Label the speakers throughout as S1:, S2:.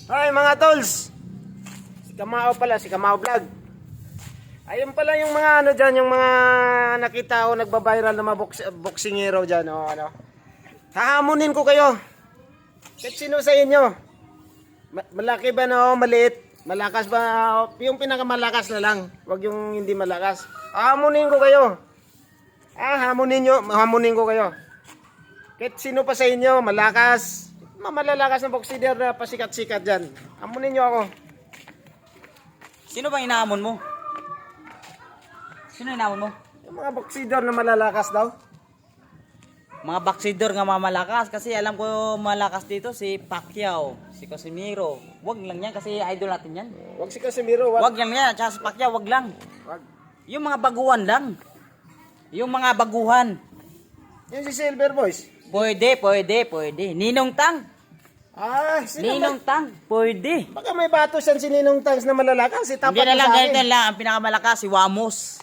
S1: Hi mga tolls. Si Kamao pala, si Kamao Vlog. Ayun pala yung mga ano dyan, yung mga nakita ko nagba-viral na mga boxing hero dyan. O, ano. Hahamunin ko kayo. Kahit sino sa inyo. Malaki ba no? Maliit? Malakas ba? Yung pinakamalakas na lang. Huwag yung hindi malakas. Hahamunin ko kayo. Hamunin ko kayo. Kahit sino pa sa inyo, malakas. Malalakas na boxer na pasikat-sikat dyan. Hamunin nyo ako.
S2: Sino bang inaamon mo? Sino inaamon mo?
S1: Yung mga boxer na malalakas daw.
S2: Mga boxer nga mamalakas. Kasi alam ko malakas dito si Pacquiao, si Casimiro. Wag lang yan kasi idol natin yan.
S1: Wag si Casimiro.
S2: Wag lang yan. Tsaka si Pacquiao, wag lang.
S1: Wag.
S2: Yung mga baguhan lang. Yung mga baguhan.
S1: Yung si Silver Boys.
S2: Pwede. Ninong Tang.
S1: Sino
S2: Ninong Tang. Pwede.
S1: Baka may bato siyan si Ninong Tangs na malalakas. Si tapat
S2: Hindi na lang,
S1: sa
S2: ganito
S1: akin.
S2: lang. Ang pinakamalakas, si Wamos.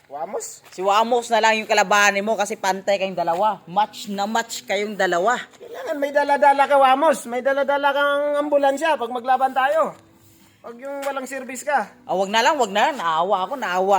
S1: Wamos?
S2: Si Wamos na lang yung kalabanin mo kasi pantay kayong dalawa. Match na match kayong dalawa.
S1: Kailangan may dala-dala ka, Wamos. May dala-dala kang ambulansya pag maglaban tayo. Pag yung walang service ka.
S2: Wag na lang. Naawa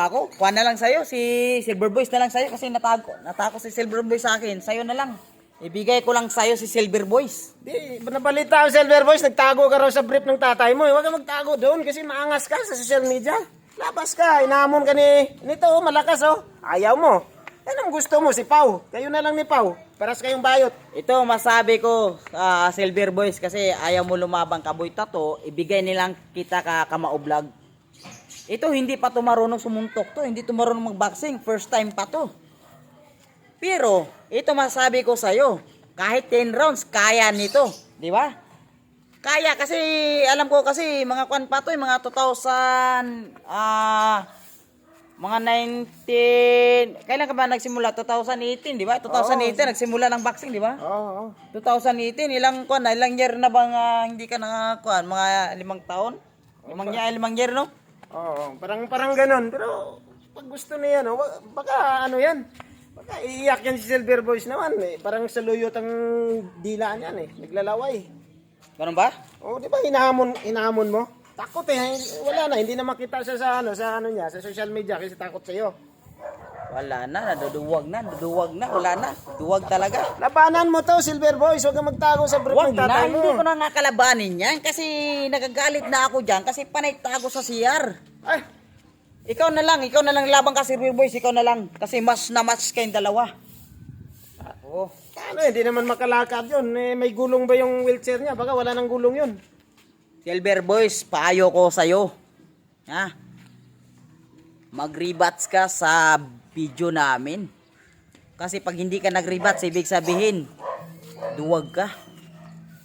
S2: ako. Kuha na lang sa'yo. Si Silver Boys na lang sa'yo kasi natako si Silver Boys sa akin. Sa'yo na lang. Ibigay ko lang sa'yo si Silver Boys.
S1: Di, nabalita ang Silver Boys, nagtago ka raw sa brief ng tatay mo. Huwag ka magtago doon kasi maangas ka sa social media. Labas ka, inaamon ka nito, malakas oh. Ayaw mo. Yan ang gusto mo, si Pau. Kayo na lang ni Pau. Paras kayong bayot.
S2: Ito masabi ko Silver Boys kasi ayaw mo lumabang Kaboy Tato. Ibigay nilang kita ka Kamao Vlog. Ito hindi pa to marunong sumuntok to. Hindi to marunong magboxing. First time pa to. Pero, ito masabi ko sa'yo, kahit 10 rounds, kaya nito. Di ba? Kaya kasi, alam ko kasi, mga kwan pa to, mga 2000, mga 19, kailan ka ba nagsimula? 2018, di ba? 2018, nagsimula ng boxing, di ba?
S1: Oo.
S2: 2018, ilang year na bang hindi ka nakakuan? Mga 5 taon? 5 year, no?
S1: Oo, parang ganun. Pero, pag gusto niya, no, baka ano yan. Baka iiyak yan si Silver Boys naman eh. Parang saluyot ang dila niyan eh. Naglalaway.
S2: Ganun ba?
S1: Oh, di ba hinahamon mo? Takot eh. Wala na, hindi na makita siya sa niya, sa social media kasi takot sa iyo.
S2: Wala na, naduduwag na, wala na. Duwag talaga.
S1: Labanan mo to, Silver Boys. Huwag kang magtago sa brief ng
S2: Wag na,
S1: tatay mo.
S2: hindi ko na nga kalabanin yan kasi nagagalit na ako dyan kasi panay tago sa CR.
S1: Ay,
S2: Ikaw na lang labang ka Silver Boys, ikaw na lang kasi mas na match kayong dalawa. Oo.
S1: paano eh, hindi naman makalakad yun. Eh, may gulong ba yung wheelchair niya? Baka wala nang gulong yun.
S2: Silver Boys, paayo ko sa'yo. Ha? Mag-rebats ka sa video namin. Kasi pag hindi ka nag-rebats, ibig sabihin, duwag ka.